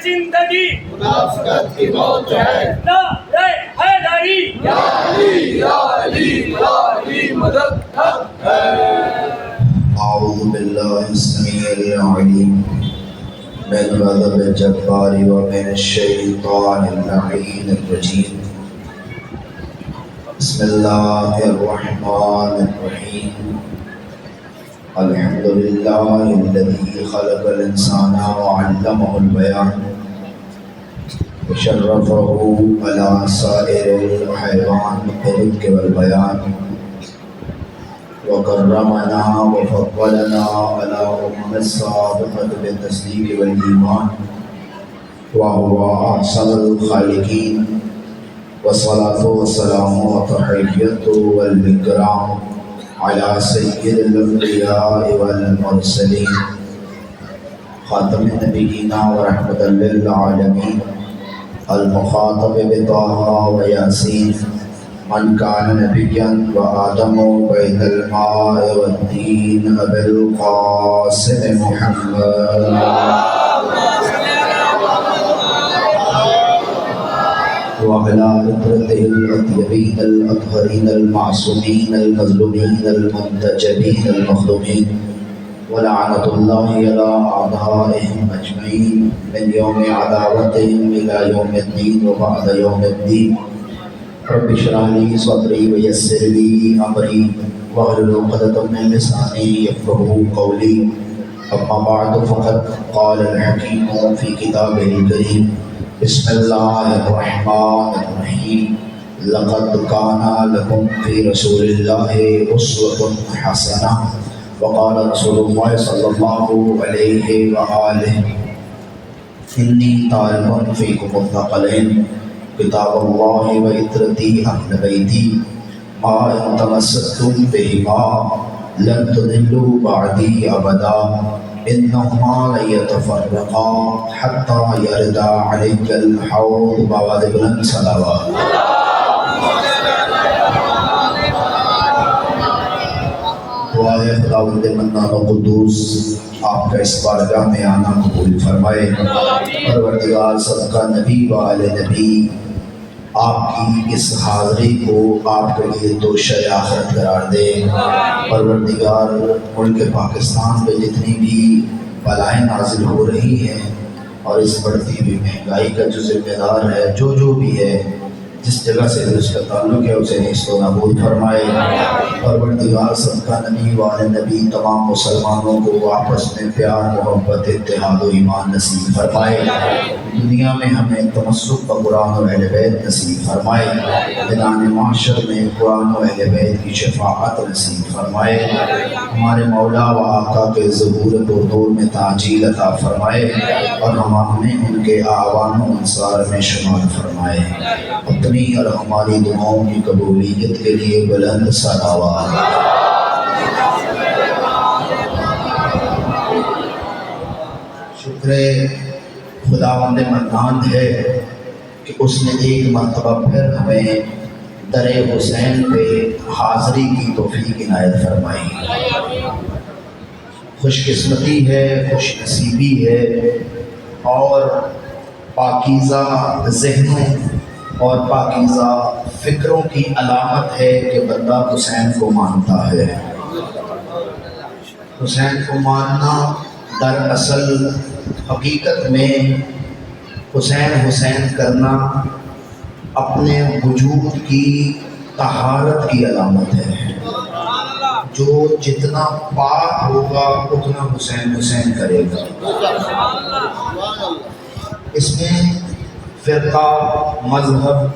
زندگی منافقت کی موت ہے نعرہ حیدری یا علی یا علی یا علی مدد حق ہے۔ اعوذ باللہ السمیع العلیم من غضب الجبار ومن الشیطان اللعین الرجیم بسم اللہ الرحمن الرحیم الحمد للہ الذی خلق الانسان وعلمہ البیان وشرفہ علی سائر الحیوان بالنطق والبیان وكرمنا وفضلنا على السابقة بالتصديق والإيمان وهو أحسن الخالقين والصلاة والسلام والتحية والإكرام على سيد الأنبياء والمرسلين خاتم النبيين ورحمة للعالمين المخاطب بطه وياسين من كان نبيا وآدم بين الماء والدين أبي القاسم محمد وعلى إطرته الأطيبين الأطهرين المعصومين المظلومين المنتجبين المخدومين ولعنة الله على أعدائهم أجمعين من يوم عداوتهم إلى يوم الدين وبعد يوم الدين رب اشرح لي صدري ويسر لي امري واحلل عقدة من لساني يفقهوا قولي اما بعد فقد قال الحكيم في كتابه الكريم بسم الله الرحمن الرحيم لقد كان لكم في رسول الله أسوة حسنة وقال رسول الله صلى الله عليه وآله إني طالب فيكم الثقلين کتاب اللہ و عطرتی اہل بیتی ما ان تمسکتم بہما لن تضلوا بعدی ابدا انہما لن یتفرقا حتی یردا علیک الحوض بآواز بلند صلوات۔ دعائے خداوند منان و قدوس آپ کا اس بارگاہ میں آنا قبول فرمائے۔ پروردگار صدقہ نبی و آل نبی آپ کی اس حاضری کو آپ کے لیے توشہ آخرت قرار دے۔ پروردگار ملک پاکستان میں جتنی بھی بلائیں نازل ہو رہی ہیں اور اس بڑھتی ہوئی مہنگائی کا جو ذمہ دار ہے جو بھی ہے جس جگہ سے اس کا تعلق ہے اسے نیست و نابود فرمائے۔ پروردگار صدقہ نبی و آل نبی تمام مسلمانوں کو آپس میں پیار محبت اتحاد و ایمان نصیب فرمائے۔ دنیا میں ہمیں تمسک و قرآن و اہل بیت نصیب فرمائے۔ میدان معاشر میں قرآن و اہل بیت کی شفاعت نصیب فرمائے۔ ہمارے مولا و آقا کے ظہور و نور میں تعجیل عطا فرمائے اور ہمیں ان کے اعوان و انصار میں شمار فرمائے۔ اپنی اور ہماری دعاؤں کی قبولیت کے لیے بلند صلوات۔ شکر خداوند منان ہے کہ اس نے ایک مرتبہ پھر ہمیں در حسین پہ حاضری کی توفیق عنایت فرمائی۔ خوش قسمتی ہے، خوش نصیبی ہے اور پاکیزہ ذہنوں اور پاکیزہ فکروں کی علامت ہے کہ بندہ حسین کو مانتا ہے۔ حسین کو ماننا دراصل حقیقت میں حسین کرنا اپنے وجود کی طہارت کی علامت ہے۔ جو جتنا پاک ہوگا اتنا حسین کرے گا۔ اس میں فرقہ، مذہب،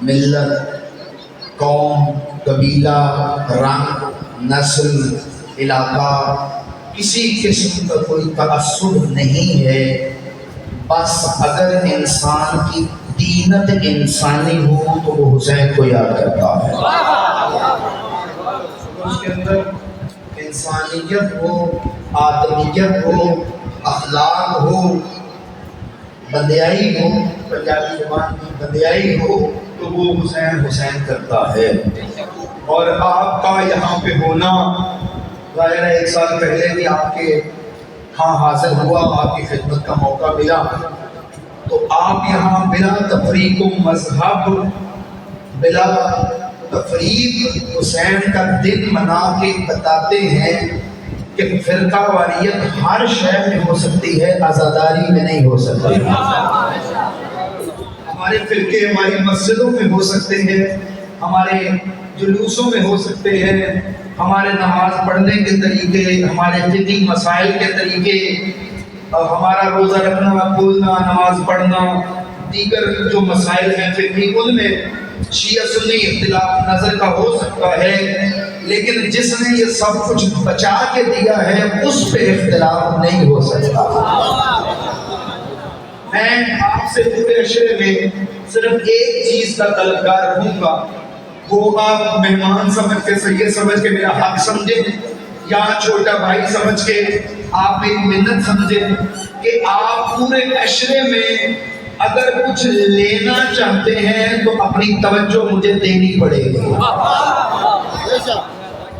ملت، قوم، قبیلہ، رنگ، نسل، علاقہ کسی قسم کا کوئی تعصب نہیں ہے۔ بس اگر انسان کی دینت انسانی ہو تو وہ حسین کو یاد کرتا ہے۔ اس کے اندر انسانیت ہو، آدمیت ہو، اخلاق ہو، بندیائی ہو، پنجابی زبان کی بندیائی ہو تو وہ حسین کرتا ہے۔ اور آپ کا یہاں پہ ہونا ظاہر ہے 1 سال پہلے بھی آپ کے ہاں حاضر ہوا، آپ کی خدمت کا موقع ملا، تو آپ یہاں بلا تفریق و مذہب، بلا تفریق حسین کا دن منا کے بتاتے ہیں کہ فرقہ واریت ہر شہر میں ہو سکتی ہے، آزاداری میں نہیں ہو سکتی۔ ہمارے فرقے ہماری مسجدوں میں ہو سکتے ہیں، ہمارے جلوسوں میں ہو سکتے ہیں، ہمارے نماز پڑھنے کے طریقے، ہمارے فقہی مسائل کے طریقے، ہمارا روزہ رکھنا، کھولنا، نماز پڑھنا، دیگر جو مسائل ہیں فقہی، ان میں شیعہ سنی اختلاف نظر کا ہو سکتا ہے، لیکن جس نے یہ سب کچھ بچا کے دیا ہے اس پہ اختلاف نہیں ہو سکتا۔ میں آپ سے پورے عشرے میں صرف ایک چیز کا طلبگار رہوں گا، وہ آپ مہمان سمجھ کے، سید سمجھ کے میرا حق سمجھیں، یا چھوٹا بھائی سمجھ کے آپ میری منت سمجھیں کہ آپ پورے عشرے میں اگر کچھ لینا چاہتے ہیں تو اپنی توجہ مجھے دینی پڑے گی۔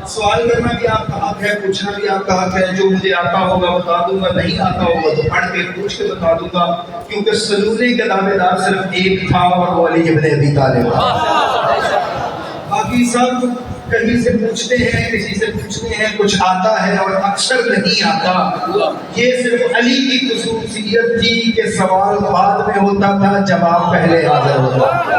سوال کرنا بھی آپ کا حق ہے، پوچھنا بھی آپ کا حق ہے، جو مجھے آتا ہوگا بتا دوں گا، نہیں آتا ہوگا تو پڑھ کے پوچھ کے بتا دوں گا، کیونکہ سلونے کا دعوے دار صرف ایک تھا اور وہ علی ابن ابی طالب تھا۔ باقی سب کہیں سے پوچھتے ہیں، کسی سے پوچھتے ہیں، کچھ آتا ہے اور اکثر نہیں آتا۔ یہ صرف علی کی خصوصیت تھی کہ سوال بعد میں ہوتا تھا، جواب پہلے حاضر ہوتا تھا۔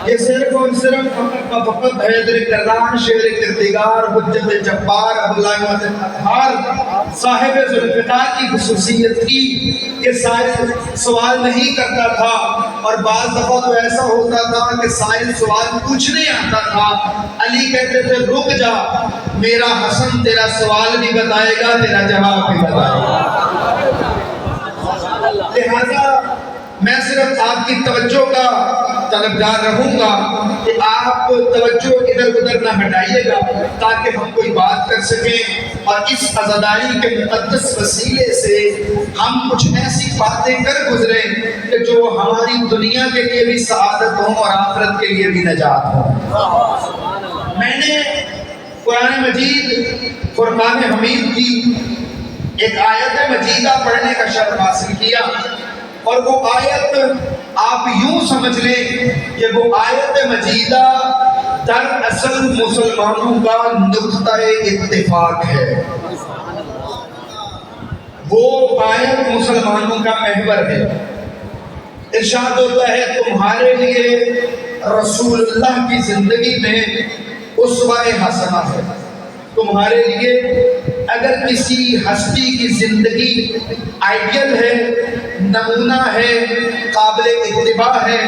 یہ صرف اور صرف فقط حیدر کران، شیر کردگار، حجت جبار، ابواللہ اطہار صاحب ذوالفقار کی خصوصیت تھی کہ سائل سوال نہیں کرتا تھا، اور بعض دفعہ تو ایسا ہوتا تھا کہ سائل سوال پوچھنے آتا تھا، علی کہتے تھے رک جا، میرا حسن تیرا سوال بھی بتائے گا، تیرا جواب بھی بتائے گا۔ لہذا میں صرف آپ کی توجہ کا طلبگار رہوں گا کہ آپ توجہ ادھر ادھر نہ ہٹائیے گا، تاکہ ہم کوئی بات کر سکیں اور اس عزاداری کے مقدس وسیلے سے ہم کچھ ایسی باتیں کر گزریں کہ جو ہماری دنیا کے لیے بھی سعادت ہوں اور آخرت کے لیے بھی نجات ہوں۔ میں نے قرآن مجید فرقان حمید کی ایک آیت مجیدہ پڑھنے کا شرف حاصل کیا، اور وہ آیت آپ یوں سمجھ لیں کہ وہ آیت مجیدہ دراصل مسلمانوں کا نقطہ اتفاق ہے، وہ آیت مسلمانوں کا محور ہے۔ ارشاد ہوتا ہے تمہارے لیے رسول اللہ کی زندگی میں اسوہ حسنہ ہے۔ تمہارے لیے اگر کسی ہستی کی زندگی آئیڈیل ہے، نمونہ ہے، قابل اتباع ہے،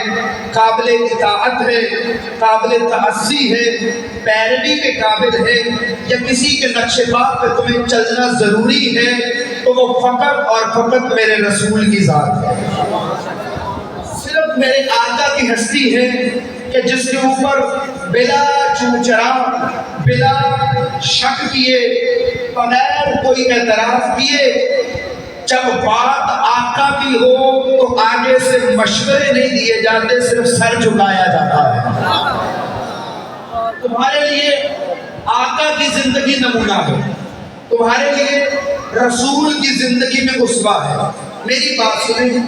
قابل اطاعت ہے، قابل تأسی ہے، پیروی کے قابل ہے، یا کسی کے نقش پا پہ تمہیں چلنا ضروری ہے، تو وہ فقط اور فقط میرے رسول کی ذات ہے۔ صرف میرے آقا کی ہستی ہے کہ جس کے اوپر بلا چوچرا، بلا شک کیے، بغیر کوئی اعتراف کیے، جب بات آقا کی ہو تو آگے سے مشورے نہیں دیے جاتے، صرف سر جھکایا جاتا ہے۔ تمہارے لیے آقا کی زندگی نمونہ ہے، تمہارے لیے رسول کی زندگی میں اسوہ ہے۔ میری بات سنیں،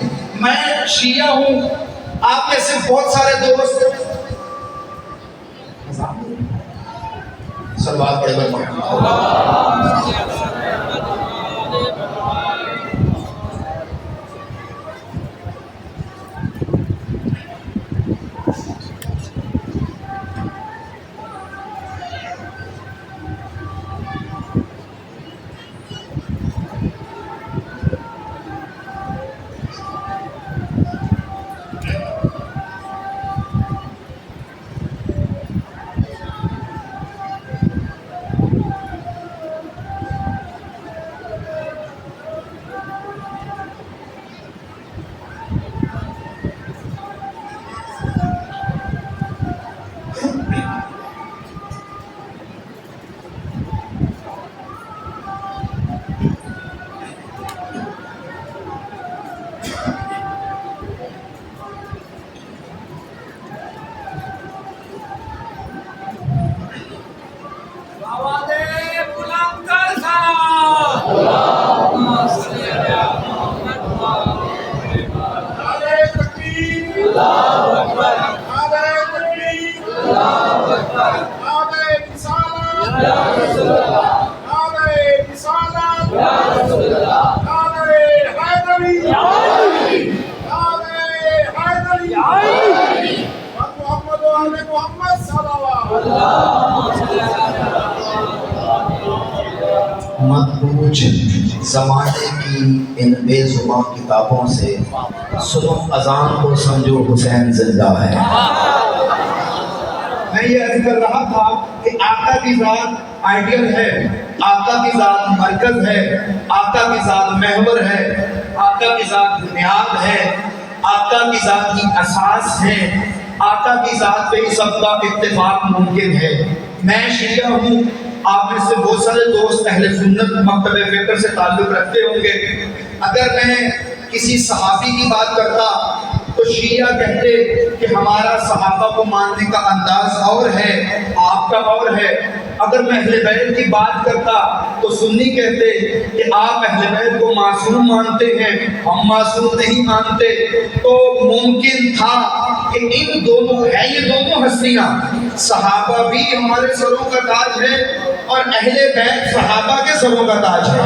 میں شیعہ ہوں، آپ میں سے بہت سارے دوست صلوات پڑھے گا محمد۔ مت پوچھ زمانے کی ان بے زبان کتابوں سے، سنو اذان کو سمجھو حسین زندہ ہے۔ میں یہ عرض کر رہا تھا کہ آقا کی ذات آئیڈیل ہے، آقا کی ذات مرکز ہے، آقا کی ذات محور ہے، آقا کی ذات بنیاد ہے، آقا کی ذات کی اساس ہے، آقا کی ذات پہ سب کا اتفاق ممکن ہے۔ میں شیعہ ہوں، آپ میں سے بہت سارے دوست اہل سنت مکتب فکر سے تعلق رکھتے ہوں گے۔ اگر میں کسی صحابی کی بات کرتا تو شیعہ کہتے کہ ہمارا صحابہ کو ماننے کا انداز اور ہے، آپ کا اور ہے۔ اگر میں اہل بیت کی بات کرتا تو سنی کہتے کہ آپ اہل بیت کو معصوم مانتے ہیں، ہم معصوم نہیں مانتے۔ تو ممکن تھا کہ ان دونوں ہے، یہ دونوں ہستیاں، صحابہ بھی ہمارے سروں کا تاج ہے اور اہل بیت صحابہ کے سروں کا تاج ہے۔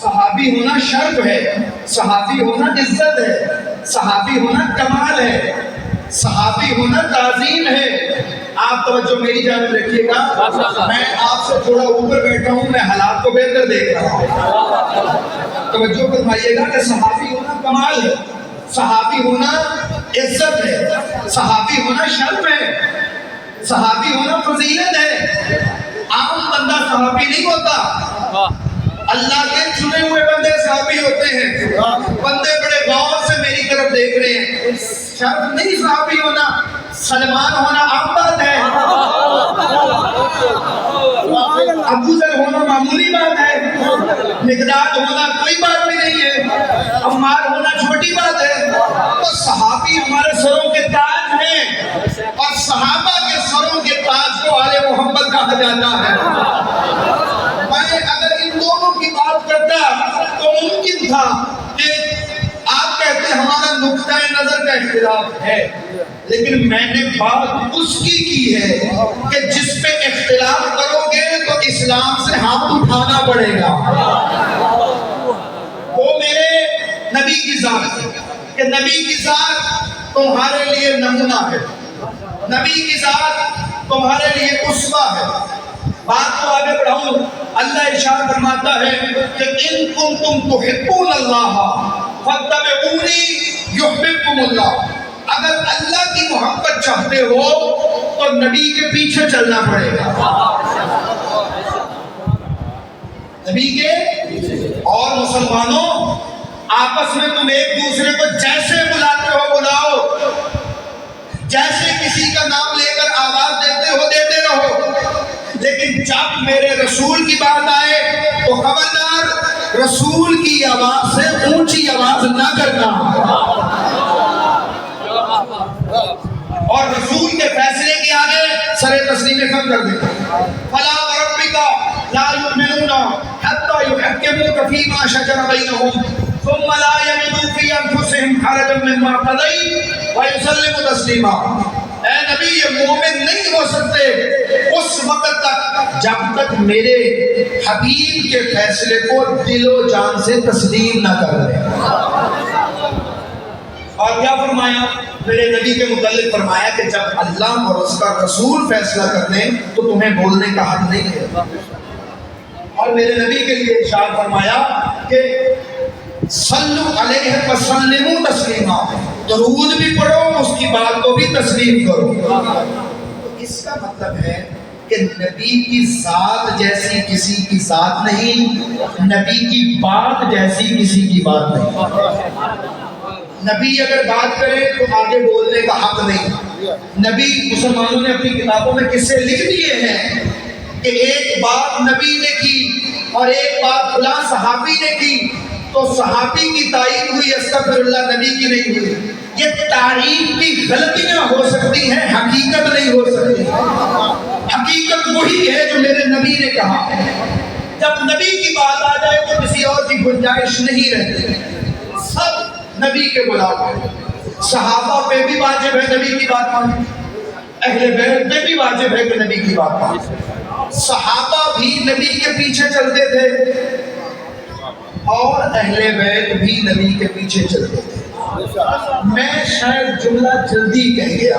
صحابی ہونا شرف ہے، صحابی ہونا عزت ہے، صحابی ہونا کمال ہے، صحابی ہونا تعظیم ہے۔ آپ توجہ میری جانب رکھیے گا، میں آپ سے تھوڑا اوپر بیٹھا ہوں، میں حالات کو بہتر دیکھ رہا ہوں۔ توجہ فرمائیے گا کہ صحابی ہونا کمال ہے، صحابی ہونا عزت ہے، صحابی ہونا شرف ہے، صحابی ہونا فضیلت ہے۔ عام بندہ صحابی نہیں ہوتا، اللہ کے چنے ہوئے بندے صحابی ہوتے ہیں۔ بندے بڑے غور سے میری طرف دیکھ رہے ہیں، شرط نہیں صحابی ہونا، سلمان ہونا عام بات ہے، ابو ذر ہونا معمولی بات ہے، مقداد ہونا کوئی بات بھی نہیں ہے، عمار ہونا چھوٹی بات ہے۔ تو صحابی ہمارے سروں کے تاج ہیں، اور صحابہ کے سروں کے تاج کو آل محمد کہا جاتا ہے۔ میں اگر ان دونوں کی بات کرتا تو ممکن تھا کہ آپ کہتے ہمارا نقطہ نظر کا اختلاف ہے، لیکن میں نے بات اس کی ہے کہ جس پہ اختلاف کرو گے تو اسلام سے ہاتھ اٹھانا پڑے گا۔ وہ میرے نبی کی ذات ہے کہ نبی کی ذات تمہارے لیے نمونہ ہے، نبی کی ذات تمہارے لیے اسوہ ہے۔ بات کو آگے بڑھاؤں، اللہ ارشاد فرماتا ہے کہ ان کنتم تحبون اللہ فاتبعونی یحببکم اللہ۔ اگر اللہ کی محبت چاہتے ہو تو نبی کے پیچھے چلنا پڑے گا، نبی کے۔ اور مسلمانوں، آپس میں تم ایک دوسرے کو جیسے بلاتے ہو بلاؤ، جیسے کسی کا نام لے کر آواز دیتے ہو دیتے رہو، لیکن جب میرے رسول کی بات آئے تو خبردار رسول کی آواز سے اونچی آواز نہ کرنا، اور رسول کے فیصلے کے آگے سر تسلیم کم کر دینا۔ فلا وربک لا یؤمنون حتی یحکموک فیما شجر بینہم ثم لا یجدوا فی انفسہم حرجا مما قضیت ویسلموا تسلیما۔ اے نبی، یہ مومن نہیں ہو سکتے اس وقت تک جب تک میرے حبیب کے فیصلے کو دل و جان سے تسلیم نہ کر لیں۔ اور کیا فرمایا؟ میرے نبی کے متعلق فرمایا کہ جب اللہ اور اس کا رسول فیصلہ کر دیں تو تمہیں بولنے کا حق نہیں ہے۔ اور میرے نبی کے لیے ارشاد فرمایا کہ صلو علیہ وسلموا تسلیما، درود بھی پڑھو، اس کی بات کو بھی تسلیم کرو۔ اس کا مطلب ہے کہ نبی کی ذات جیسی کسی کی ذات نہیں، نبی کی بات جیسی کسی کی بات نہیں۔ نبی اگر بات کرے تو آگے بولنے کا حق نہیں۔ نبی، مسلمانوں نے اپنی کتابوں میں قصے لکھ دیے ہیں کہ ایک بات نبی نے کی اور ایک بات فلاں صحابی نے کی تو صحابی کی تائید ہوئی، استغفر اللہ، نبی کی نہیں ہوئی۔ یہ تعریف کی غلطیاں ہو سکتی ہیں، حقیقت نہیں ہو سکتی۔ حقیقت وہی ہے جو میرے نبی نے کہا۔ جب نبی کی بات آ جائے تو کسی اور کی گنجائش نہیں رہتی، سب نبی کے غلام۔ صحابہ پہ بھی واجب ہے نبی کی بات مانیں، اہل بیت پہ بھی واجب ہے کہ نبی کی بات مانیں۔ صحابہ بھی نبی کے پیچھے چلتے تھے اور اہل بیت بھی نبی کے پیچھے چلتے تھے۔ میں شاید جملہ جلدی کہہ گیا،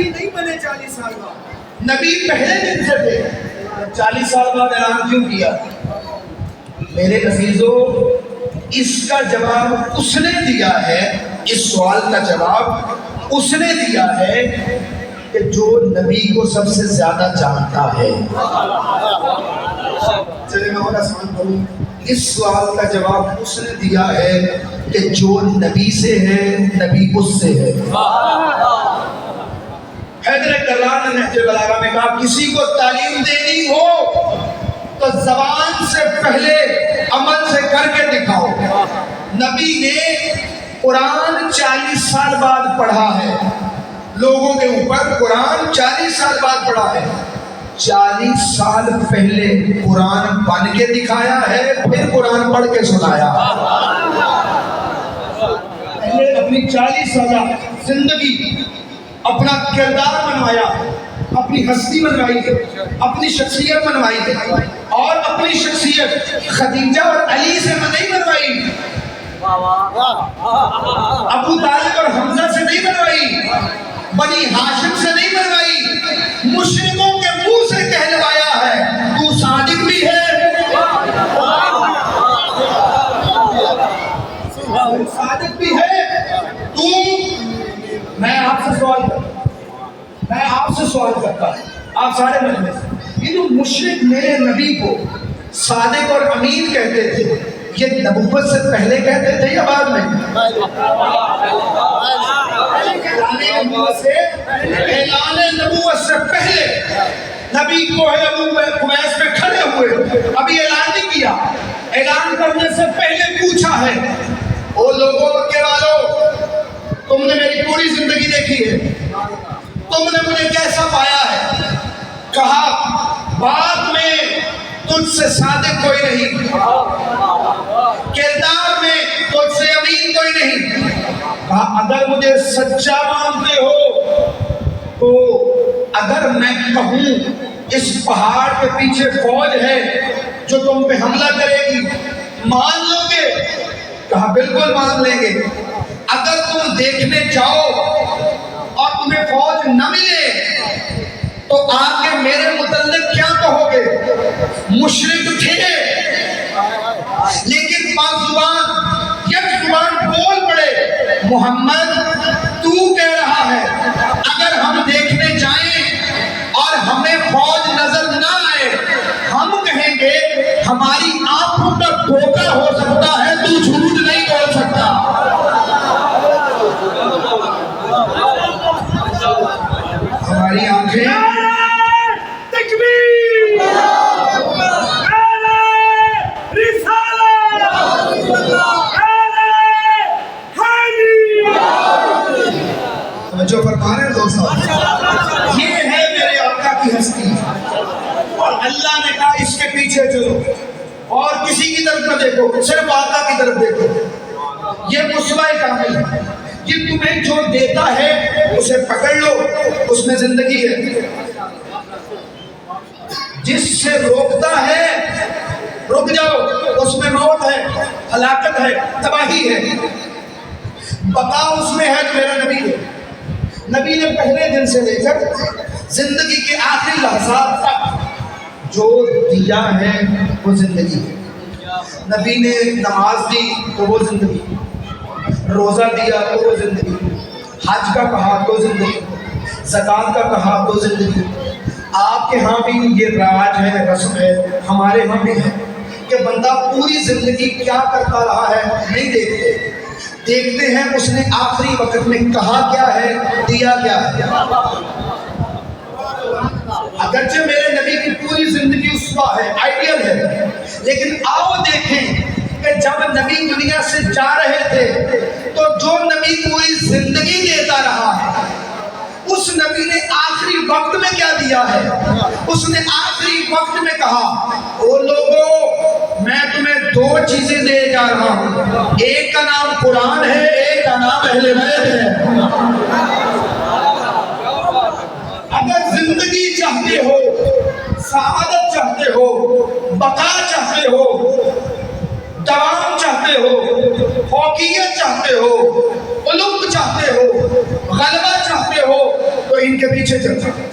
نبی نہیں بنے 40 سال بعد، نبی پہلے دن سے تھے، 40 سال بعد اعلان کیوں کیا؟ میرے عزیزو، اس کا جواب اس نے دیا ہے، اس سوال کا جواب اس نے دیا ہے کہ جو نبی کو سب سے زیادہ جانتا ہے۔ چلے میں اور آسان کروں، اس سوال کا جواب اس نے دیا ہے کہ جو نبی سے ہے، نبی اس سے ہے۔ حیدر کرار نے نہج بلاغہ میں کہا کسی کو تعلیم دینی ہو تو زبان سے پہلے عمل سے کر کے دکھاؤ۔ نبی نے قرآن 40 سال بعد پڑھا ہے، لوگوں کے اوپر قرآن 40 سال بعد پڑھا ہے۔ 40 سال پہلے قرآن بن کے دکھایا ہے، پھر قرآن پڑھ کے سنایا۔ پہلے اپنی 40 سالہ زندگی، اپنا کردار بنوایا، اپنی ہستی بنوائی ہے، اپنی شخصیت بنوائی ہے، اور اپنی شخصیت خدیجہ اور علی سے نہیں بنوائی، ابو طالب اور حمزہ سے نہیں بنوائی، بنی ہاشم سے نہیں بنوائی، مشرکوں کے منہ سے کہلوایا ہے تو صادق بھی ہے، صادق بھی ہے تو۔ میں آپ سے سوال کرتا ہوں، آپ سارے مجمع سے، یہ جو مشرک میرے نبی کو صادق اور امین کہتے تھے، یہ نبوت سے پہلے کہتے تھے یا بعد میں؟ اعلان نبوت سے پہلے نبی کو قبیس میں کھڑے ہوئے، ابھی اعلان نہیں کیا، اعلان کرنے سے پہلے پوچھا ہے، او لوگوں مکے والوں، تم نے میری پوری زندگی دیکھی ہے، تم نے مجھے کیسا پایا ہے؟ کہا بات میں تجھ سے صادق کوئی نہیں، کردار میں تجھ سے امین کوئی نہیں۔ کہا اگر مجھے سچا مانتے ہو تو اگر میں کہوں اس پہاڑ کے پیچھے فوج ہے جو تم پہ حملہ کرے گی، مان لو گے؟ کہا بالکل مان لیں گے۔ اگر تم دیکھنے جاؤ اور تمہیں فوج نہ ملے تو آگے میرے متعلق کیا کہو گے؟ مشرک تھے لیکن پاک زبان، یک زبان بول پڑے، محمد تو کہہ رہا ہے اگر ہم دیکھنے جائیں اور ہمیں فوج نظر نہ آئے، ہم کہیں گے ہماری آنکھوں کا دھوکہ ہو سکتا ہے، تو جھوٹ نہیں بول سکتا۔ ہماری آنکھیں تکبیر، رسالت، جو فرما رہے ہیں دوستوں، یہ ہے میرے آقا کی ہستی، اور اللہ نے کہا اس کے پیچھے چلو اور کسی کی طرف نہ دیکھو، صرف آقا کی طرف دیکھو۔ یہ مسئلہ کامل ہے، یہ تمہیں جو دیتا ہے اسے پکڑ لو، اس میں زندگی ہے۔ جس سے روکتا ہے رک جاؤ، اس میں موت ہے، ہلاکت ہے، تباہی ہے۔ بقا اس میں ہے جو میرا نبی ہے۔ نبی نے پہلے دن سے لے کر زندگی کے آخری لحظات تک جو دیا ہے وہ زندگی ہے۔ نبی نے نماز دی تو وہ زندگی، روزہ دیا تو وہ زندگی، حج کا کہا تو زندگی، زکوٰۃ کا کہا تو زندگی۔ آپ کے ہاں بھی یہ راج ہے، رسم ہے، ہمارے ہاں بھی ہے کہ بندہ پوری زندگی کیا کرتا رہا ہے نہیں دیکھتے، دیکھتے ہیں اس نے آخری وقت میں کہا کیا ہے، دیا کیا ہے۔ اگرچہ میرے نبی کی پوری زندگی اسوا ہے، آئیڈیل ہے، لیکن آؤ دیکھیں کہ جب نبی دنیا سے جا رہے تھے تو جو نبی پوری زندگی دیتا رہا ہے، اس نبی نے آخری وقت میں کیا دیا ہے؟ اس نے آخری وقت میں کہا او لوگوں میں تمہیں دو چیزیں دے جا رہا ہوں، ایک کا نام قرآن ہے، ایک کا نام اہل بیت ہے۔ اگر زندگی چاہتے ہو، سعادت چاہتے ہو، بقا چاہتے ہو، دوام چاہتے ہو، فوقیت چاہتے ہو، علم چاہتے ہو، غلبہ چاہتے ہو، تو ان کے پیچھے چلتا ہوں.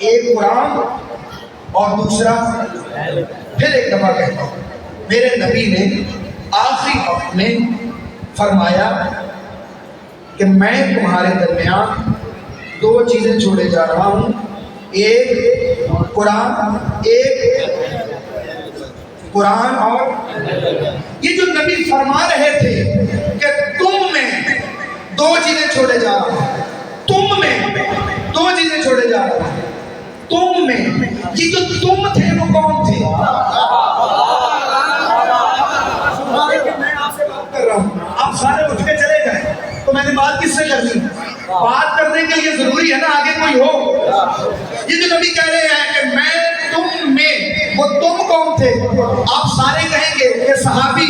ایک قرآن اور دوسرا. پھر ایک دفعہ کہتا ہوں, میرے نبی نے آخری وقت میں فرمایا کہ میں تمہارے درمیان دو چیزیں چھوڑے جا رہا ہوں, ایک قرآن, ایک قرآن. اور یہ جو نبی فرما رہے تھے کہ تم میں دو چیزیں چھوڑے جا رہا ہوں, تم میں دو چیزیں چھوڑے جا رہا ہوں, تم میں, یہ جو تم تھے وہ کون تھے؟ میں آپ سے بات کر رہا ہوں, آپ سارے اٹھ کے چلے جائیں تو میں نے بات کس سے کرنی؟ بات کرنے کے لیے ضروری ہے نا آگے کوئی ہو. یہ جو نبی کہہ رہے ہیں کہ میں تم میں, وہ تم کون تھے؟ آپ سارے کہیں گے کہ صحابی.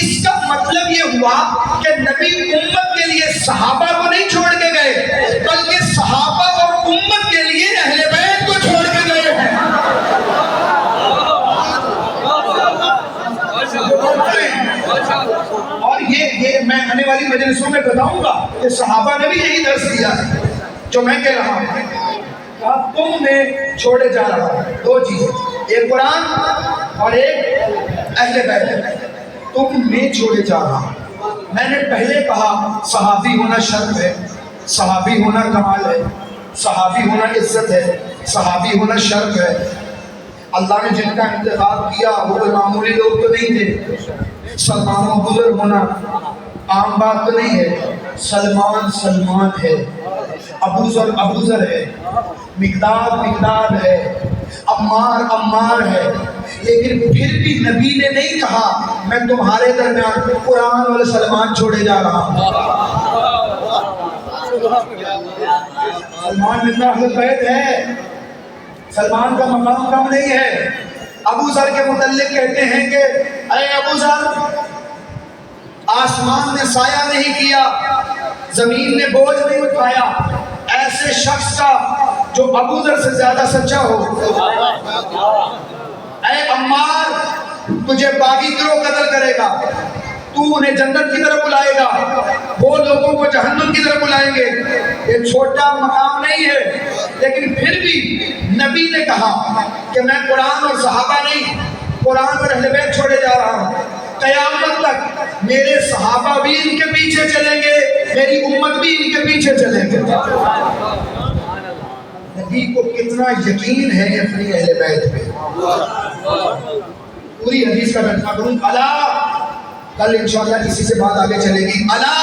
اس کا مطلب یہ ہوا کہ نبی امت کے لیے صحابہ کو نہیں چھوڑ کے گئے, بلکہ صحابہ اور امت کے لیے اہل بیت کو چھوڑ کے گئے ہیں. اور یہ میں آنے والی مجلسوں میں بتاؤں گا کہ صحابہ نے بھی یہی درس دیا ہے جو میں کہہ رہا ہوں. تم میں چھوڑے جا رہا ہوں دو چیزیں, ایک قرآن اور ایک اہل بیت. تم میں چھوڑے جا رہا ہوں. میں نے پہلے کہا صحابی ہونا شرف ہے, صحابی ہونا کمال ہے, صحابی ہونا عزت ہے, صحابی ہونا شرف ہے. اللہ نے جن کا انتخاب کیا وہ کوئی معمولی لوگ تو نہیں تھے. سلمان و ابوذر ہونا عام بات تو نہیں ہے. سلمان سلمان ہے, ابوذر ہے, مقداد ہے, عمار عمار ہے. لیکن پھر بھی نبی نے نہیں کہا میں تمہارے درمیان قرآن والے سلمان چھوڑے جا رہا ہوں. سلمان ملنا اہل بیت ہے, سلمان کا مقام کم نہیں ہے. ابوذر کے متعلق کہتے ہیں کہ اے ابوذر, آسمان نے سایہ نہیں کیا, زمین نے بوجھ نہیں اٹھایا ایسے شخص کا جو ابوذر سے زیادہ سچا ہو. اے عمار, تجھے باغی گروہ قتل کرے گا, تو انہیں جنت کی طرف بلائے گا, وہ لوگوں کو جہنم کی طرف بلائیں گے. یہ چھوٹا مقام نہیں ہے, لیکن پھر بھی نبی نے کہا کہ میں قرآن اور صحابہ نہیں, قرآن اور اہل بیت چھوڑے جا رہا ہوں. قیامت تک میرے صحابہ بھی ان کے پیچھے چلیں گے, میری امت بھی ان کے پیچھے چلیں گے. نبی کو کتنا یقین ہے اپنی اہل بیت پہ. پوری حدیث کا ترجمہ کروں. الا, کل انشاءاللہ کسی سے بات آگے چلے گی. الا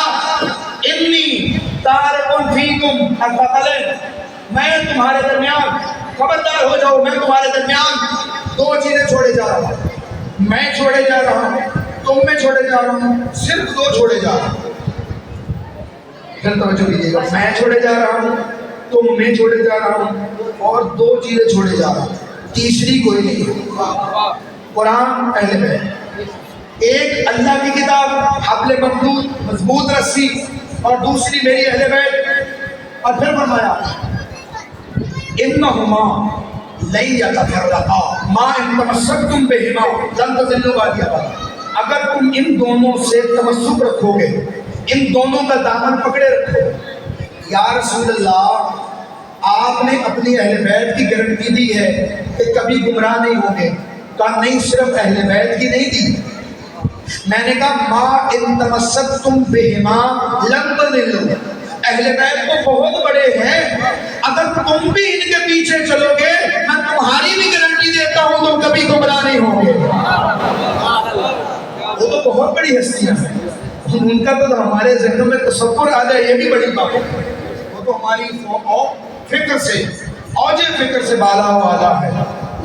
انی تارک فیکم الثقلین, میں تمہارے درمیان, خبردار ہو جاؤ, میں تمہارے درمیان دو چیزیں چھوڑے جا رہا ہوں. میں چھوڑے جا رہا ہوں, تم میں چھوڑے جا رہا ہوں, صرف دو چھوڑے جا رہا ہوں. پھر توجہ دیجیے گا, میں چھوڑے جا رہا ہوں, تم میں چھوڑے جا رہا ہوں, اور دو چیزیں چھوڑے جا رہا ہوں, تیسری کوئی نہیں. قرآن اہل بیت, ایک اللہ کی کتاب حبل ممدود مضبوط رسی, اور دوسری میری اہل بیت. اور پھر فرمایا انہما لن یتفرقا ما ان تمسکتم بہما لن تضلوا بعدی ابدا. اگر تم ان دونوں سے تمسک رکھو گے, ان دونوں کا دامن پکڑے رکھو. یا رسول اللہ, آپ نے اپنی اہل بیت کی گارنٹی دی ہے کہ کبھی گمراہ نہیں ہوں گے. کہا نہیں, صرف اہل بیت کی نہیں دی. میں نے کہا ما ان تمسکتم بہما لن تضلوا, اہل بیت تو بہت بڑے ہیں, اگر تم بھی ان کے پیچھے چلو گے میں تمہاری بھی گارنٹی دیتا ہوں تم کبھی گمراہ نہیں ہوں گے. وہ تو بہت بڑی ہستیاں ہیں, ان کا تو ہمارے ذہنوں میں تصور آ جائے یہ بھی بڑی بات ہے. وہ تو ہماری فکر سے, اوج فکر سے بالا و اعلیٰ ہے.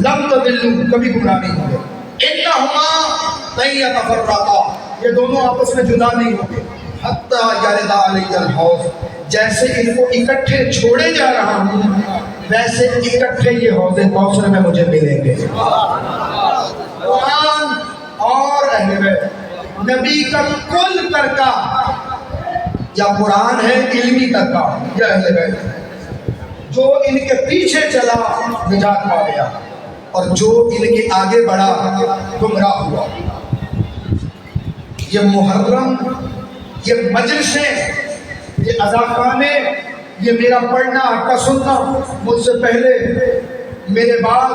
لم تضلوا, کبھی گمراہ نہیں ہوں گے. انہما لن یتفرقا, یہ دونوں آپس میں جدا نہیں ہوں گے. حتی یرد علی الحوض, جیسے ان کو اکٹھے چھوڑے جا رہا ہوں ویسے اکٹھے یہ حوض کوثر میں مجھے ملیں گے. قرآن اور اہل بیت, نبی کا کل ترکہ یا قرآن ہے علمی ترکہ یا اہل بیت. جو ان کے پیچھے چلا نجات پا گیا, اور جو ان کے آگے بڑھا گمراہ ہوا. یہ محرم, یہ مجلسیں, یہ عزاخانے, یہ میرا پڑھنا آپ کا سننا، مجھ سے پہلے میرے بعد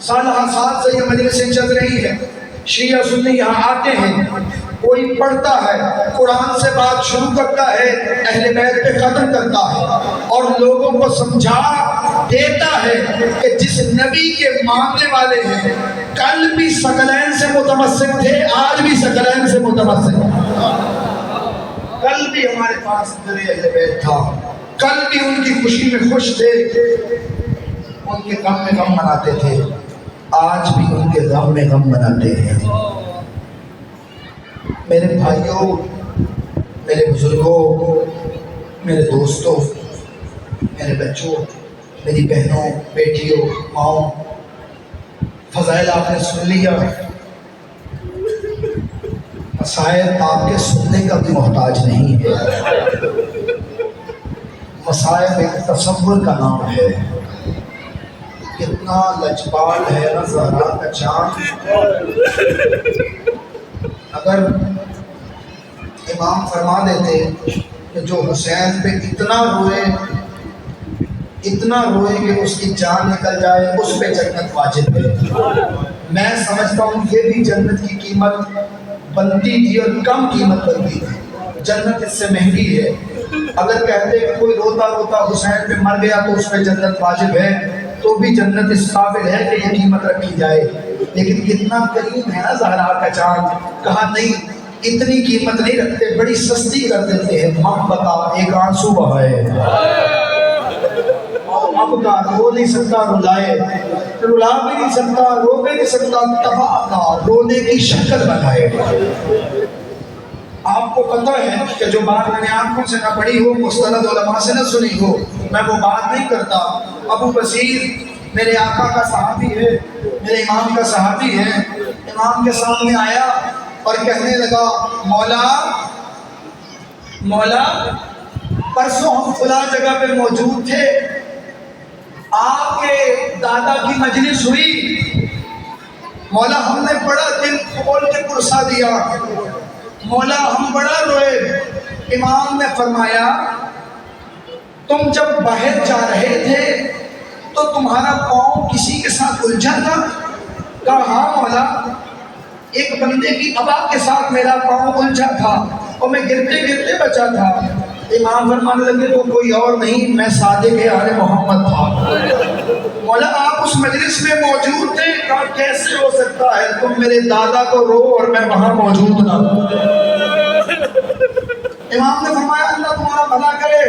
سالہ سال سے یہ مجلسیں چل رہی ہے، شیعہ سنی یہاں آتے ہیں، کوئی پڑھتا ہے، قرآن سے بات شروع کرتا ہے، اہل بیت پہ ختم کرتا ہے اور لوگوں کو سمجھا دیتا ہے کہ جس نبی کے ماننے والے ہیں کل بھی ثقلین سے متمسک تھے، آج بھی ثقلین سے متمسک ہیں، کل بھی ہمارے پاس اہل بیت تھا، کل بھی ان کی خوشی میں خوش تھے، ان کے غم میں غم مناتے تھے، آج بھی ان کے غم میں غم مناتے ہیں۔ میرے بھائیوں، میرے بزرگوں، میرے دوستوں، میرے بچوں، میری بہنوں، بیٹیوں، ماؤں، فضائل آپ نے سن لیا، مسائل آپ کے سننے کا بھی محتاج نہیں ہے، مسائل ایک تصور کا نام ہے، کتنا لجپال ہے نا زہرا کا چاند۔ اگر امام فرما دیتے کہ جو حسین پہ اتنا روئے کہ اس کی جان نکل جائے، اس پہ جنت واجب ہے، میں سمجھتا ہوں یہ بھی جنت کی قیمت بنتی تھی اور کم قیمت بنتی تھی، جنت اس سے مہنگی ہے۔ اگر کہتے کہ کوئی روتا روتا حسین پہ مر گیا تو اس پہ جنت واجب ہے، تو بھی جنت اس قابل ہے کہ یہ قیمت رکھی جائے، لیکن کتنا قریب ہے نا زہرا کا چاند، کہا نہیں اتنی قیمت نہیں رکھتے، بڑی سستی کر دیتے ہیں، ماں بتا ایک آنسو بہائے، اب کا رو نہیں سکتا رلائے، رلا بھی نہیں سکتا رو بھی نہیں سکتا، تباہ کا رونے کی شکل بنائے۔ آپ کو پتہ ہے کہ جو بات میں نے آنکھوں سے نہ پڑھی ہو، مستند علماء سے نہ سنی ہو، میں وہ بات نہیں کرتا۔ ابو بصیر میرے آقا کا صحابی ہے، میرے امام کا صحابی ہے، امام کے سامنے آیا اور کہنے لگا مولا پرسوں ہم فلاں جگہ پہ موجود تھے، آپ کے دادا کی مجلس ہوئی، مولا ہم نے بڑا دل کھول کے پرسا دیا، مولا ہم بڑا روئے۔ امام نے فرمایا تم جب باہر جا رہے تھے تو تمہارا پاؤں کسی کے ساتھ الجھا تھا؟ کہا ہاں مولا، ایک بندے کی ابا کے ساتھ میرا پاؤں الجھا تھا اور میں گرتے گرتے بچا تھا۔ امام فرمانے لگے تو کوئی اور نہیں، میں صادق آل محمد تھا۔ مولا آپ اس مجلس میں موجود تھے؟ کہا کیسے ہو سکتا ہے، تم میرے دادا کو رو اور میں وہاں موجود نہ ہوں۔ امام نے فرمایا اللہ تمہارا بھلا کرے،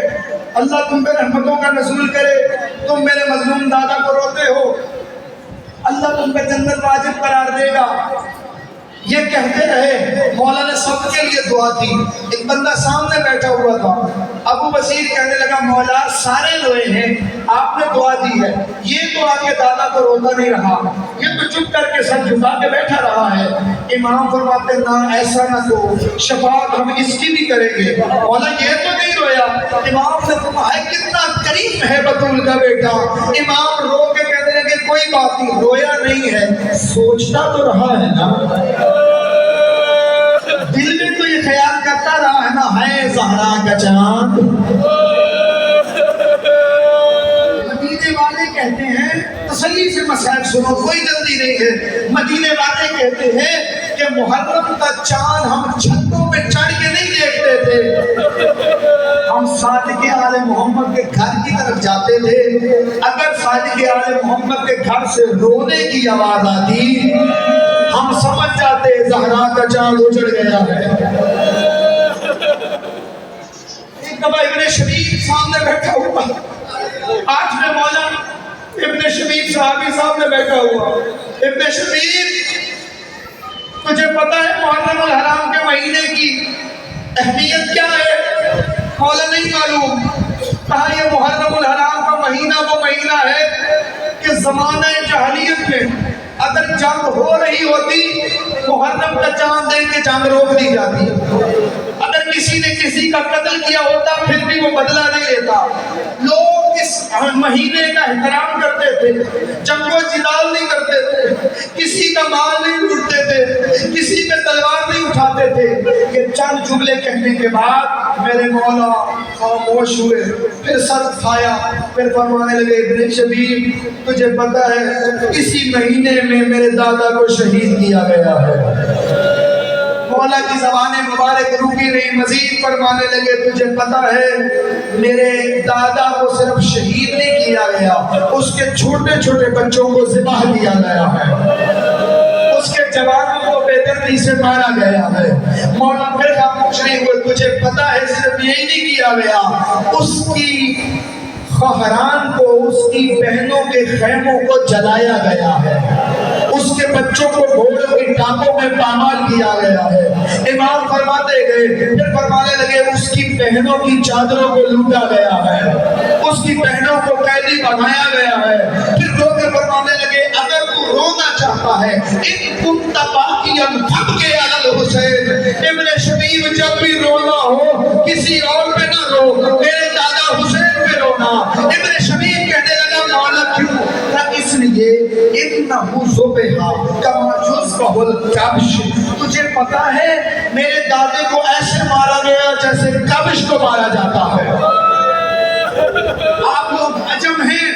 اللہ تم پہ رحمتوں کا نزول کرے، تم میرے مظلوم دادا کو روتے ہو، اللہ تم پہ جنت واجب قرار دے گا۔ یہ کہتے رہے، مولا نے سب کے لیے دعا کی، ایک بندہ سامنے بیٹھا ہوا تھا، ابو بصیر کہنے لگا مولا سارے روئے ہیں، آپ نے دعا دی ہے، یہ تو آپ کے دادا کو روتا نہیں رہا، یہ تو چپ کر کے سر جھکا کے بیٹھا رہا ہے۔ امام فرماتے نہ ایسا نہ تو، شفاعت ہم اس کی بھی کریں گے، مولا یہ تو نہیں رویا۔ امام نے فرمایا کتنا کریم ہے بطول کا بیٹا۔ امام رو کے کہنے لگے کوئی بات نہیں، رویا نہیں ہے، سوچتا تو رہا ہے نا، دل میں تو یہ خیال کرتا رہا ہے نا، ہے زہرا کا چاند۔ مدینے والے کہتے ہیں تسلی سے مسائل سنو، کوئی جلدی نہیں ہے، مدینے والے کہتے ہیں کہ محرم کا چاند ہم چھتوں پہ چڑھ کے نہیں دیکھتے تھے، ہم صادق آل محمد کے گھر کی طرف جاتے تھے، اگر صادق آل محمد کے گھر سے رونے کی آواز آتی ہم سمجھ جاتے زہرا کا چاند اجڑ گیا ہے۔ ایک دفعہ ابن شبیب سامنے بیٹھا ہوا، آج میں مولا ابن شبیب صحابی سامنے بیٹھا ہوا، ابن شبیب تجھے پتا ہے محرم الحرام کے مہینے کی اہمیت کیا ہے؟ مولا نہیں معلوم۔ کہا یہ محرم الحرام کا مہینہ وہ مہینہ ہے کہ زمانہ جاہلیت میں اگر جنگ ہو رہی ہوتی محرم کا چاند دیکھ کے جنگ روک دی جاتی، اگر کسی نے کسی کا قتل کیا ہوتا پھر بھی وہ بدلہ نہیں لیتا۔ لوگ اس مہینے کا احترام کرتے تھے، جنگ و جدال نہیں کرتے تھے، کسی کا مال نہیں لوٹتے تھے، کسی پہ تلوار نہیں اٹھاتے تھے۔ یہ چند جملے کہنے کے بعد میرے مولا خاموش ہوئے، پھر سر اٹھایا، پھر فرمانے لگے ابن شبیر تجھے پتہ ہے اسی مہینے میں میرے دادا کو شہید کیا گیا ہے۔ مولا کی زبان مبارک روکی نہیں، مزید فرمانے لگے تجھے پتہ ہے میرے دادا کو صرف شہید نہیں کیا گیا، اس کے چھوٹے چھوٹے بچوں کو ذبح کیا گیا ہے، اس کے جوانوں کو بے دردی سے مارا گیا ہے۔ مولا پھر خاموش نہیں ہوئے، تجھے پتہ ہے صرف یہی نہیں کیا گیا، اس کی خواہران کو، اس کی بہنوں کے خیموں کو جلایا گیا ہے، اس کے بچوں کو گھوڑوں کی ٹانگوں میں پامال کیا گیا ہے۔ امام فرماتے گئے، پھر فرمانے لگے اس کی بہنوں کی چادروں کو لوٹا گیا ہے، اس کی بہنوں کو قیدی بنایا گیا ہے۔ پھر رو کے فرمانے لگے اگر تو رونا چاہتا ہے ان کنت باقیا فابکی علی الحسین، ابن شبیب جب بھی رونا ہو کسی اور پہ نہ رو، میرے دادا حسین پہ رونا۔ ابن شبیب کہنے لگا مولا کیوں؟ اس لیے انہو ذبح کما یذبح الکبش، تجھے پتا ہے میرے دادے کو ایسے مارا گیا جیسے کبش کو مارا جاتا ہے۔ آپ لوگ عجم ہیں،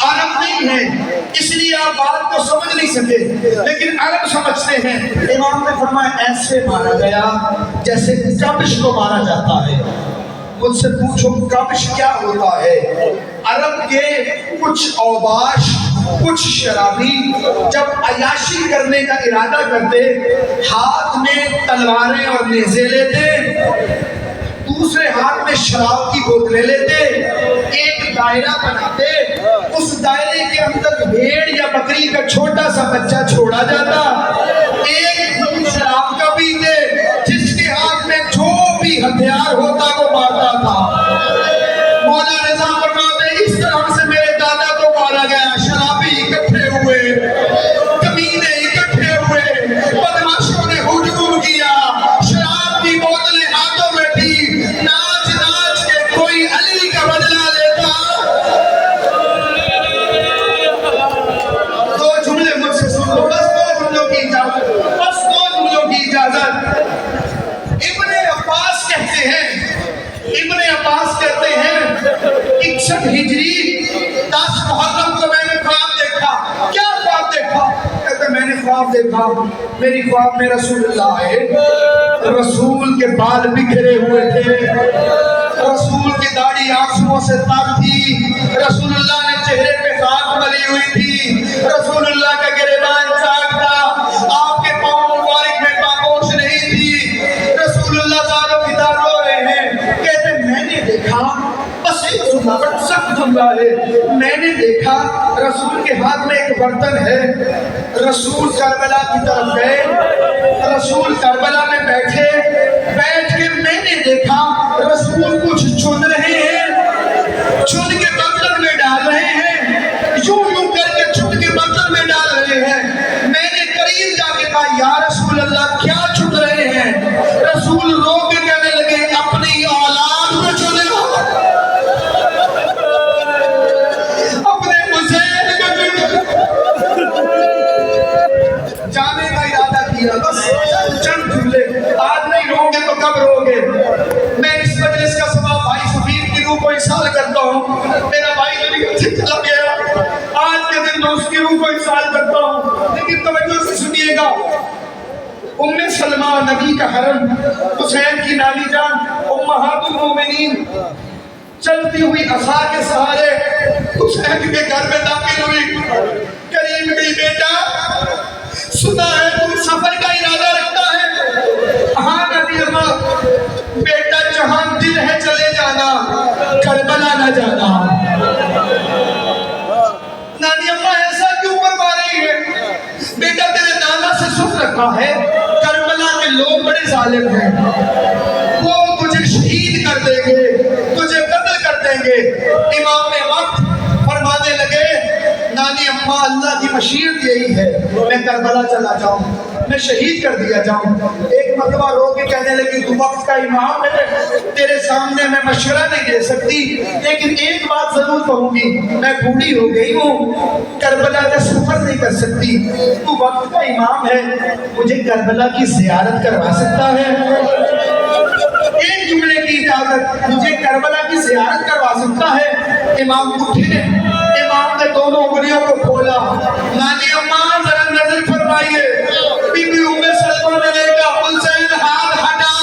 عرب نہیں ہیں، اس لیے آپ بات کو سمجھ نہیں سکے، لیکن عرب سمجھتے ہیں۔ امام نے فرمایا ایسے مارا گیا جیسے کبش کو مارا جاتا ہے۔ مجھ سے پوچھو کبش کیا ہوتا ہے؟ عرب کے کچھ اوباش، کچھ شرابی جب عیاشی کرنے کا ارادہ کرتے، ہاتھ میں تلواریں اور نیزے لیتے، دوسرے ہاتھ میں شراب کی بوتلیں لیتے، ایک دائرہ بناتے، اس دائرے کے اندر بھیڑ یا بکری کا چھوٹا سا بچہ چھوڑا جاتا، ایک گھونٹ شراب کا پیتے، جس کے ہاتھ میں جو بھی ہتھیار ہوتا وہ مارتا تھا۔ مولا رضا فرماتے اس طرح سے میرے دادا کو مارا گیا، شرابی اکٹھے ہوئے، کمینے اکٹھے ہوئے، بدماشوں نے ہجوم کیا، شراب کی بوتلیں ہاتھوں میں تھی، ناچ ناچ کے کوئی علی کا بدلہ لیتا۔ دو جملے مجھ سے سن لو، بس دو جملوں کی اجازت، بس دو جملوں کی اجازت۔ ابن عباس کہتے ہیں، ابن عباس کہتے ہیں 61 ہجری 10 محرم کو میں نے خواب دیکھا۔ کیا خواب دیکھا؟ کہتے میں نے خواب دیکھا، میری خواب میں رسول اللہ ہے، رسول کے بال بکھرے ہوئے تھے، رسول کی داڑھی آنسوؤں سے تر تھی، رسول اللہ نے چہرے پہ خاک ملی ہوئی تھی، رسول اللہ کا گریبان چاک تھا، آپ کے پاؤں مبارک میں پاگوش نہیں تھی، رسول اللہ زاروں کی دار رو رہے ہیں۔ کہتے میں نے دیکھا، بس ایک جملہ سخت جملہ ہے، میں نے دیکھا رسول کے ہاتھ میں ایک برتن ہے، رسول کربلا کی طرف گئے، رسول کربلا میں بیٹھے، بیٹھ کے میں نے دیکھا رسول کچھ چن رہے ہیں، چن کے برتن میں ڈال رہے ہیں، یوں یوں کر کے چن کے برتن میں ڈال رہے ہیں۔ میں نے قریب جا کے کہا یا رسول اللہ کیا چن رہے ہیں؟ رسول رو کے کہنے لگے اپنی اولاد کو چنے، اپنے حسین کو چنے۔ جانے کا ارادہ کیا، بس چند جملے، آج نہیں رو گے تو کب رو گے؟ میں اس مجلس کا ثواب بھائی سفیر کی روح کو احسان کرتا ہوں، میرا بھائی نبی سے چلا گیا، آج کے دن میں اس کی روح کو احسان کرتا ہوں، لیکن توجہ سے سنیے گا۔ ام سلمہ نبی کا حرم، حسین کی نانی جان امہات المومنین چلتی ہوئی عصا کے سہارے حسین کے گھر میں داخل ہوئی، قریب گئی بیٹا سنا ہے تم سفر کا ارادہ رکھتا ہے؟ ہاں نبی اماں، بیٹا جہاں دل ہے چلے جانا، کربلا نہ جانا۔ نانی اماں ایسا کیوں فرما رہی ہے؟ بیٹا تیرے نانا سے سن رکھا ہے کربلا کے لوگ بڑے ظالم ہیں، وہ تجھے شہید کر دیں گے، تجھے قتل کر دیں گے۔ امام وقت فرمانے لگے نانی اماں اللہ کی مشیت یہی ہے میں کربلا چلا جاؤں، میں شہید کر دیا جاؤں۔ ایک ایک مرتبہ رو کے کہنے لگی تو وقت کا امام ہے، تیرے سامنے میں مشورہ نہیں دے سکتی، لیکن ایک بات ضرور کہوں گی، میں بوڑھی ہو گئی ہوں، کربلا کا سفر نہیں کر سکتی، تو وقت کا امام ہے، مجھے کربلا کی زیارت کروا سکتا ہے؟ ایک جملے کی اجازت، مجھے کربلا کی زیارت کروا سکتا ہے؟ امام اٹھے، امام نے دونوں انگلیوں کو کھولا، نانی اماں ذرا نظر فرمائیے، بی بی ام سلمہ نے دیکھا حسین ہاتھ ہٹا،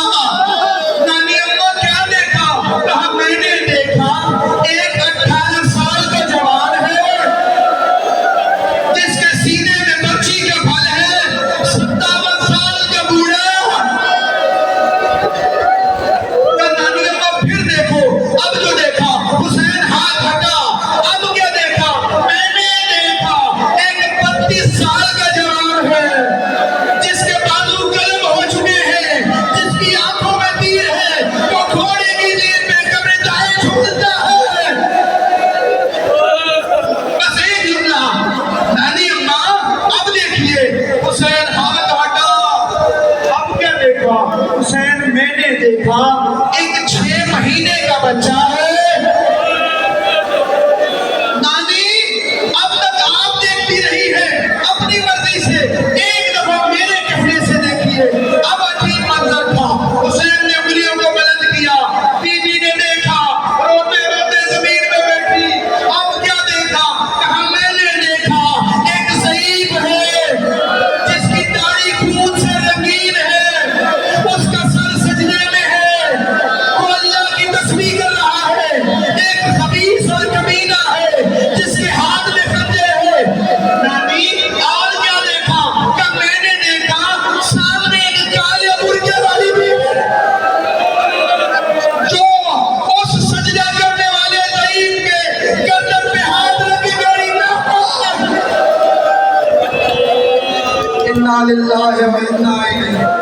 نانی اماں کیا دیکھا؟ کہا میں نے دیکھا ایک 18 سال کا جوان ہے جس کے سینے میں بچی کا پھل ہے، 57 سال کا بوڑھا۔ نانی اماں پھر دیکھو، اب جو دیکھا حسین ہاتھ ہٹا، اب کیا دیکھا؟ میں نے دیکھا ایک 32 سال کا جوان ہے جس کے بازو قلم ہو چکے ہیں، جس کی آنکھوں میں تیر ہے، جو گھوڑے کی جیب میں قبر دائیں چھوڑتا ہے۔ بس ایک جملہ، نانی اماں اب دیکھیے، حسین ہاتھ ہٹا، اب کیا دیکھا؟ حسین میں نے دیکھا ایک 6 مہینے کا بچہ ہے۔ نانی اب تک آپ دیکھتی رہی ہے اپنی مرضی سے، ایک دفعہ میرے کہنے سے دیکھیے۔ اب عجیب منظر تھا، حسین نے انگلیوں کو بلند کیا، بی بی نے دیکھا، روتے روتے زمین پہ بیٹھی، اب کیا دیکھا؟ کہا میں نے دیکھا ایک ضعیف ہے جس کی داڑھی خون سے رنگین ہے، اس کا سر سجدے میں ہے، وہ اللہ کی تسبیح کر رہا ہے، ایک خبیث اور کمینہ ہے جس کے ہاتھ میں خنجر ہے۔ نانی اور کیا دیکھا؟ کہ میں نے دیکھا سامنے ایک کالے مرغے والی بھی جو اس سجدہ کرنے والے ضعیف کے گردن پہ ہاتھ رکھ گئی۔ انا للہ و انا الیہ